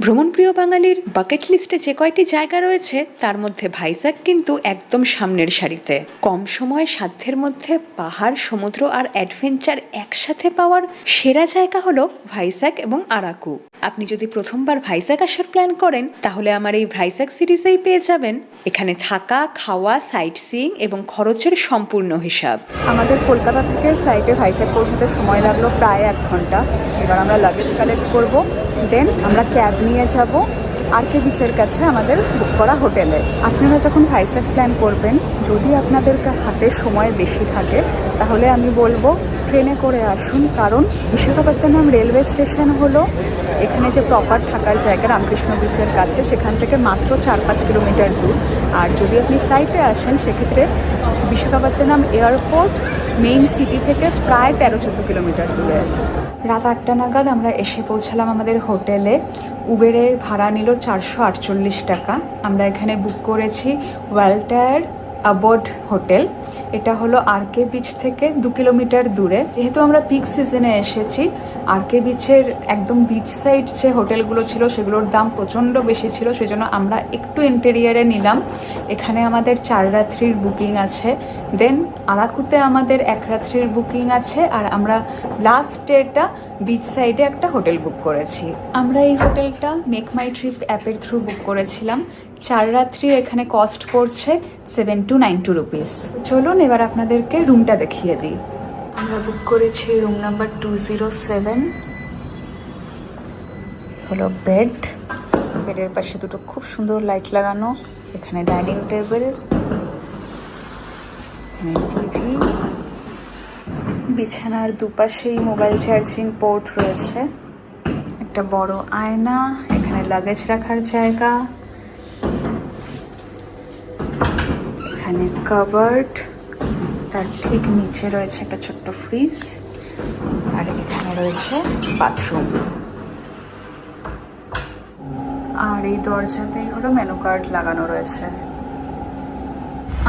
ভ্রমণপ্রিয় বাঙালির বাকেট লিস্টে যে কয়টি জায়গা রয়েছে তার মধ্যে ভাইজ্যাক কিন্তু একদম সামনের সারিতে। কম সময়ে সাধ্যের মধ্যে পাহাড়, সমুদ্র আর অ্যাডভেঞ্চার একসাথে পাওয়ার সেরা জায়গা হলো ভাইজ্যাক এবং আরাকু। আপনি যদি প্রথমবার ভাইজ্যাক আসার প্ল্যান করেন তাহলে আমার এই ভাইজ্যাক সিরিজেই পেয়ে যাবেন এখানে থাকা, খাওয়া, সাইট সিইং এবং খরচের সম্পূর্ণ হিসাব। আমাদের কলকাতা থেকে ফ্লাইটে ভাইজ্যাক পৌঁছাতে সময় লাগলো প্রায় 1 ঘন্টা। এবার আমরা লাগেজ কালেক্ট করব, দেন আমরা ক্যাব নিয়ে যাব আরকে বিচের কাছে আমাদের বুক করা হোটেলে। আপনারা যখন ভাইজ্যাক প্ল্যান করবেন, যদি আপনাদের হাতে সময় বেশি থাকে তাহলে আমি বলবো ট্রেনে করে আসুন, কারণ বিশাখাপত্তনম রেলওয়ে স্টেশন হলো এখানে যে প্রপার থাকার জায়গা রামকৃষ্ণ বিচের কাছে, সেখান থেকে মাত্র 4-5 কিলোমিটার দূর। আর যদি আপনি ফ্লাইটে আসেন সেক্ষেত্রে বিশাখাপত্তনম এয়ারপোর্ট মেইন সিটি থেকে প্রায় 13-14 কিলোমিটার দূরে। রাত 8টা নাগাদ আমরা এসে পৌঁছালাম আমাদের হোটেলে। উবেরে ভাড়া নিল 448 টাকা। আমরা এখানে বুক করেছি ওয়াল্টার অ্যাবোর্ড হোটেল। এটা হলো আরকে বিচ থেকে 2 কিলোমিটার দূরে। যেহেতু আমরা পিক সিজনে এসেছি, আরকে বিচের একদম বিচ সাইড যে হোটেলগুলো ছিল সেগুলোর দাম প্রচণ্ড বেশি ছিল, সেজন্য আমরা একটু ইন্টেরিয়ারে নিলাম। এখানে আমাদের 4 রাত্রির বুকিং আছে, দেন আরাকুতে আমাদের 1 রাত্রির বুকিং আছে, আর আমরা লাস্ট ডেটা বিচ সাইডে একটা হোটেল বুক করেছি। আমরা এই হোটেলটা মেক মাই ট্রিপ অ্যাপের থ্রু বুক করেছিলাম। 4 রাত্রির এখানে কস্ট পড়ছে 792 রুপিস। চলুন এবার আপনাদেরকে রুমটা দেখিয়ে দিই। আমরা বুক করেছি রুম নাম্বার 207। হলো বেড, বেডের পাশে দুটো খুব সুন্দর লাইট লাগানো, এখানে ডাইনিং টেবিল, এখানে টিভি, বিছানার দুপাশেই মোবাইল চার্জিং পোর্ট রয়েছে, একটা বড় আয়না, এখানে লাগেজ রাখার জায়গা, এখানে কাবার্ড, তার ঠিক নিচে রয়েছে একটা ছোট্ট ফ্রিজ, আর এখানে রয়েছে বাথরুম। আর এই দরজাতেই হলো মেনু কার্ড লাগানো রয়েছে।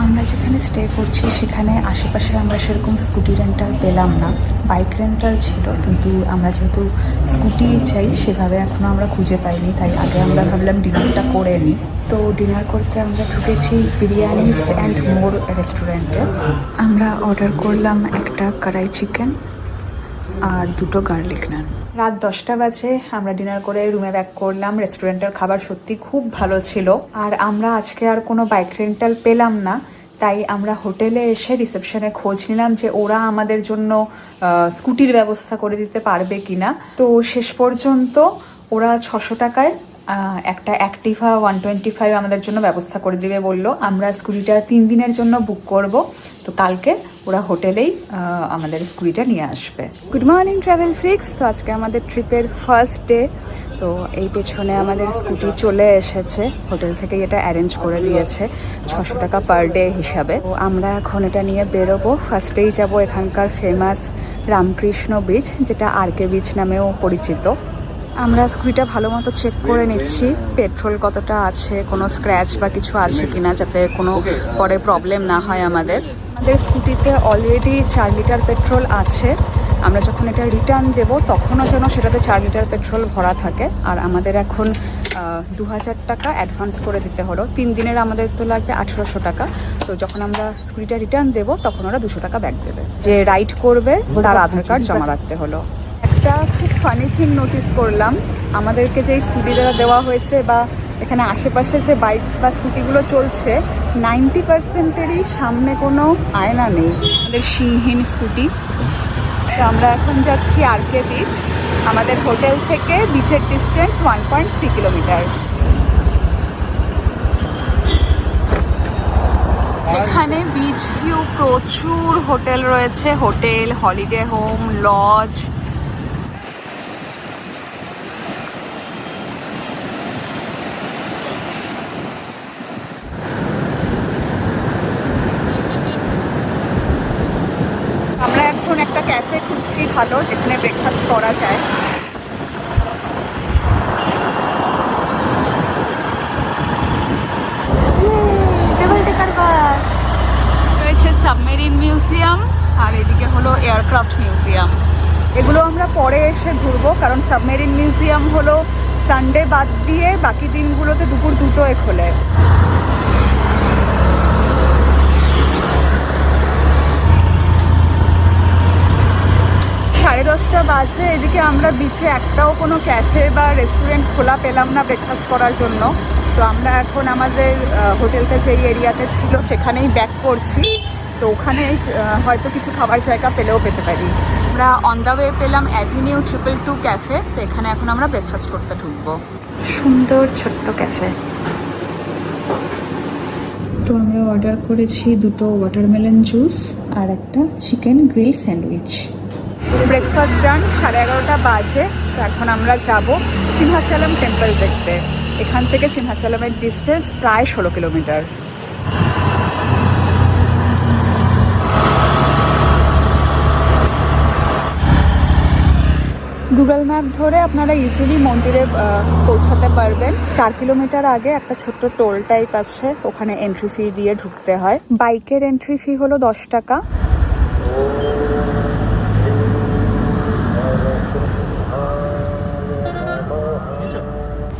আমরা যেখানে স্টে করছি সেখানে আশেপাশে আমরা সেরকম স্কুটি রেন্টাল পেলাম না, বাইক রেন্টাল ছিল, কিন্তু আমরা যেহেতু স্কুটি চাই সেভাবে এখনও আমরা খুঁজে পাইনি, তাই আগে আমরা ভাবলাম ডিনারটা করে নিই। তো ডিনার করতে আমরা ঢুকেছি বিরিয়ানিস অ্যান্ড মোর রেস্টুরেন্টে। আমরা অর্ডার করলাম একটা কড়াই চিকেন আর 2টো গার্লিক নান। রাত 10টা বাজে, আমরা ডিনার করে রুমে ব্যাক করলাম। রেস্টুরেন্টের খাবার সত্যি খুব ভালো ছিল। আর আমরা আজকে আর কোনো বাইক রেন্টাল পেলাম না, তাই আমরা হোটেলে এসে রিসেপশনে খোঁজ নিলাম যে ওরা আমাদের জন্য স্কুটির ব্যবস্থা করে দিতে পারবে কিনা। তো শেষ পর্যন্ত ওরা 600 টাকায় একটা অ্যাক্টিভা 125 আমাদের জন্য ব্যবস্থা করে দিবে বললো। আমরা স্কুটিটা 3 দিনের জন্য বুক করব, তো কালকে ওরা হোটেলেই আমাদের স্কুটিটা নিয়ে আসবে। Good morning travel freaks. তো আজকে আমাদের ট্রিপের ফার্স্ট ডে। তো এই পেছনে আমাদের স্কুটি চলে এসেছে, হোটেল থেকে এটা অ্যারেঞ্জ করে দিয়েছে 600 টাকা পার ডে হিসাবে। তো আমরা এখন এটা নিয়ে বেরোবো। ফার্স্টেই যাব এখানকার ফেমাস রামকৃষ্ণ বিচ, যেটা আরকে বিচ নামেও পরিচিত। আমরা স্কুটিটা ভালো মতো চেক করে নিচ্ছি পেট্রোল কতটা আছে, কোনো স্ক্র্যাচ বা কিছু আছে কিনা, যাতে কোনো পরে প্রবলেম না হয়। আমাদের স্কুটিতে অলরেডি 4 লিটার পেট্রোল আছে। আমরা যখন এটা রিটার্ন দেব তখনও যেন সেটাতে 4 লিটার পেট্রোল ভরা থাকে। আর আমাদের এখন 2000 টাকা অ্যাডভান্স করে দিতে হলো। 3 দিনের আমাদের তো লাগবে 1800 টাকা। তো যখন আমরা স্কুটিটা রিটার্ন দেব তখন ওরা 200 টাকা ব্যাক দেবে। যে রাইড করবে তার আধার কার্ড জমা রাখতে হলো। একটা খুব ফানি থিং নোটিস করলাম, আমাদেরকে যেই স্কুটিটা দেওয়া হয়েছে বা এখানে আশেপাশে যে বাইক বা স্কুটিগুলো চলছে, 90%-এরই সামনে কোনো আয়না নেই। আমাদের সিংহীন স্কুটি। তো আমরা এখন যাচ্ছি আরকে বিচ। আমাদের হোটেল থেকে বিচের ডিস্টেন্স 1.3 কিলোমিটার। এখানে বিচ ভিউ প্রচুর হোটেল রয়েছে, হোটেল, হলিডে হোম, লজ। আমরা এখন একটা ক্যাফে খুঁজছি ভালো, যেখানে ব্রেকফাস্ট করা যায়। রয়েছে সাবমেরিন মিউজিয়াম, আর এদিকে হলো এয়ারক্রাফট মিউজিয়াম। এগুলো আমরা পরে এসে ঘুরবো, কারণ সাবমেরিন মিউজিয়াম হলো সানডে বাদ দিয়ে বাকি দিনগুলোতে দুপুর 2টোয় খোলে। 10:30 বাজে। এদিকে আমরা বিচে একটাও কোনো ক্যাফে বা রেস্টুরেন্ট খোলা পেলাম না ব্রেকফাস্ট করার জন্য। তো আমরা এখন আমাদের হোটেলটা যেই এরিয়াতে ছিল সেখানেই ব্যাক করছি। তো ওখানে হয়তো কিছু খাবার জায়গা পেলেও পেতে পারি। আমরা অন দ্য ওয়ে পেলাম অ্যাভিনিউ 222 ক্যাফে। তো এখানে এখন আমরা ব্রেকফাস্ট করতে ঢুকবো। সুন্দর ছোট্ট ক্যাফে। তো আমরা অর্ডার করেছি 2টো ওয়াটারমেলন জুস আর একটা চিকেন গ্রিল স্যান্ডউইচ। ব্রেকফাস্ট ডান। 11:30 বাজে। তো এখন আমরা যাব সিংহাচলম টেম্পল দেখতে। এখান থেকে সিংহাচলমের ডিস্টেন্স প্রায় 16 কিলোমিটার। গুগল ম্যাপ ধরে আপনারা ইজিলি মন্দিরে পৌঁছাতে পারবেন। 4 কিলোমিটার আগে একটা ছোট্ট টোল টাইপ আছে, ওখানে এন্ট্রি ফি দিয়ে ঢুকতে হয়। বাইকের এন্ট্রি ফি হলো 10 টাকা।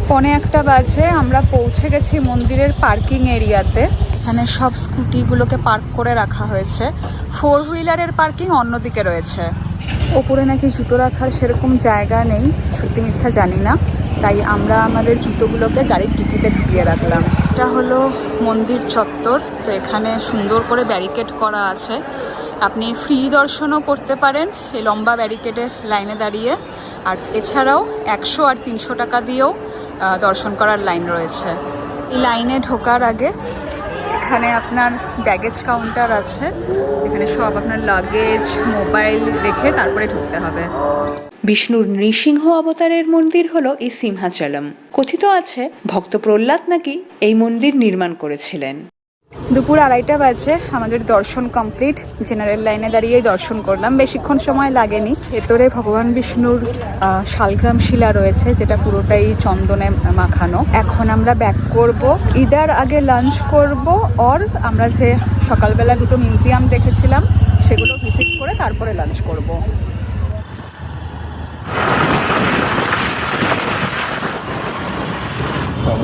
1:15 বাজে। আমরা পৌঁছে গেছি মন্দিরের পার্কিং এরিয়াতে। এখানে সব স্কুটিগুলোকে পার্ক করে রাখা হয়েছে। 4 হুইলারের পার্কিং অন্যদিকে রয়েছে। ওপরে নাকি জুতো রাখার সেরকম জায়গা নেই, সত্যি মিথ্যা জানি না। তাই আমরা আমাদের জুতোগুলোকে গাড়ির ডিকিতে ঢুকিয়ে রাখলাম। এটা হলো মন্দির চত্বর। তো এখানে সুন্দর করে ব্যারিকেড করা আছে। আপনি ফ্রি দর্শনও করতে পারেন এই লম্বা ব্যারিকেডে লাইনে দাঁড়িয়ে। আর এছাড়াও 100 আর 300 টাকা দিয়েও দর্শন করার লাইন রয়েছে। এই লাইনে ঢোকার আগে এখানে আপনার ব্যাগেজ কাউন্টার আছে। এখানে সব আপনার লাগেজ মোবাইল রেখে তারপরে ঢুকতে হবে। বিষ্ণুর নৃসিংহ অবতারের মন্দির হলো এই সিংহাচলম। কথিত আছে ভক্ত প্রহ্লাদ নাকি এই মন্দির নির্মাণ করেছিলেন। দুপুর 2:30 বাজে। আমাদের দর্শন কমপ্লিট। জেনারেল লাইনে দাঁড়িয়েই দর্শন করলাম, বেশিক্ষণ সময় লাগেনি। ভেতরে ভগবান বিষ্ণুর শালগ্রাম শিলা রয়েছে, যেটা পুরোটাই চন্দনে মাখানো। এখন আমরা ব্যাক করব। ইদার আগে লাঞ্চ করব, অর আমরা যে সকালবেলা 2টো মিউজিয়াম দেখেছিলাম সেগুলো ভিজিট করে তারপরে লাঞ্চ করব।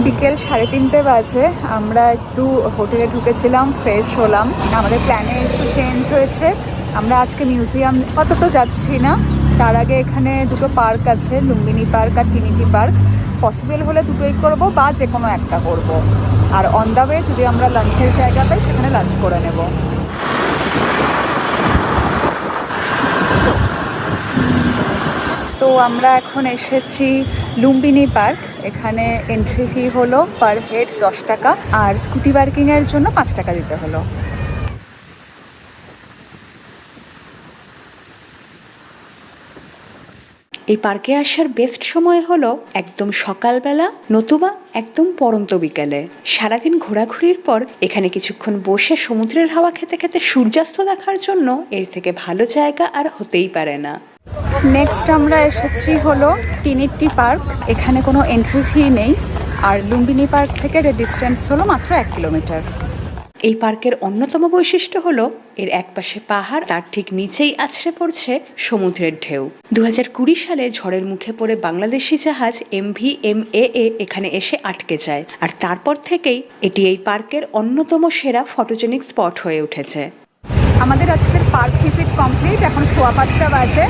বিকেল 3:30 বাজে। আমরা একটু হোটেলে ঢুকেছিলাম, ফ্রেশ হলাম। আমাদের প্ল্যানে একটু চেঞ্জ হয়েছে। আমরা আজকে মিউজিয়াম অত যাচ্ছি না। তার আগে এখানে 2টো পার্ক আছে, লুম্বিনী পার্ক আর ট্রিনিটি পার্ক। পসিবল হলে 2টোই করব বা যে কোনো একটা করব। আর অন দ্য ওয়ে যদি আমরা লাঞ্চের জায়গা পাই সেখানে লাঞ্চ করে নেব। তো আমরা এখন এসেছি লুম্বিনী পার্ক। এখানে এন্ট্রি ফি হলো পার হেড 10 টাকা আর স্কুটি পার্কিংয়ের জন্য 5 টাকা দিতে হলো। এই পার্কে আসার বেস্ট সময় হলো একদম সকালবেলা নতুবা একদম পড়ন্ত বিকেলে। সারাদিন ঘোরাঘুরির পর এখানে কিছুক্ষণ বসে সমুদ্রের হাওয়া খেতে খেতে সূর্যাস্ত দেখার জন্য এর থেকে ভালো জায়গা আর হতেই পারে না। নেক্সট আমরা এসেছি হলো ট্রিনিটি পার্ক। এখানে কোনো এন্ট্রি ফি নেই আর লুম্বিনী পার্ক থেকে ডিস্টেন্স হলো মাত্র 1 কিলোমিটার। এই পার্কের অন্যতম বৈশিষ্ট্য হলো এর একপাশে পাহাড়, তার ঠিক নিচেই আছড়ে পড়ছে সমুদ্রের ঢেউ। 2020 সালে ঝড়ের মুখে পড়ে বাংলাদেশি জাহাজ MV-MAA এখানে এসে আটকে যায়। আর তারপর থেকেই এটি এই পার্কের অন্যতম সেরা ফটোজেনিক স্পট হয়ে উঠেছে। আমাদের আজকের পার্ক ভিজিট কমপ্লিট। এখন 5:15 বাজে।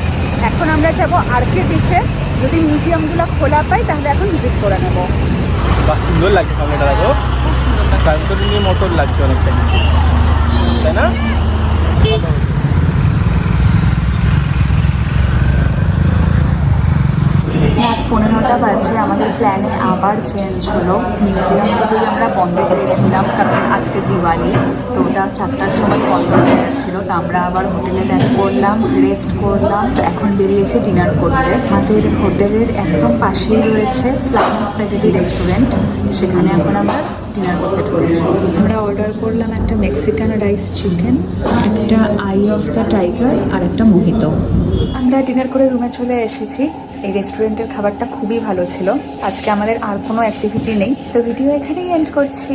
এখন আমরা যাব আরকে বিচে। যদি মিউজিয়ামগুলো খোলা পাই তাহলে এখন ভিজিট করে নেব। সুন্দর লাগছে সামনেটা, দেখো সান্তরিনী মোটর লাগছে অনেকটা, তাই না? রাত 15টা বাজে। আমাদের প্ল্যানে আবার চেঞ্জ হলো। মিউজিয়াম দুটোই আমরা বন্ধ পেয়েছিলাম কারণ আজকে দিওয়ালি, তো ওটা 4টার সময় বন্ধ হয়ে গেছিলো। তো আমরা আবার হোটেলে ব্যাক করলাম, রেস্ট করলাম। তো এখন বেরিয়েছি ডিনার করতে। আমাদের হোটেলের একদম পাশেই রয়েছে ফ্লাইং স্প্যাগেটি রেস্টুরেন্ট, সেখানে এখন আমরা ডিনার করতে ঢুকেছি। আমরা অর্ডার করলাম একটা মেক্সিকান রাইস চিকেন, একটা আই অফ দ্য টাইগার আর একটা মোহিতো। আমরা ডিনার করে রুমে চলে এসেছি। এই রেস্টুরেন্টের খাবারটা খুবই ভালো ছিল। আজকে আমাদের আর কোনো অ্যাক্টিভিটি নেই, তো ভিডিও এখানেই এন্ড করছি।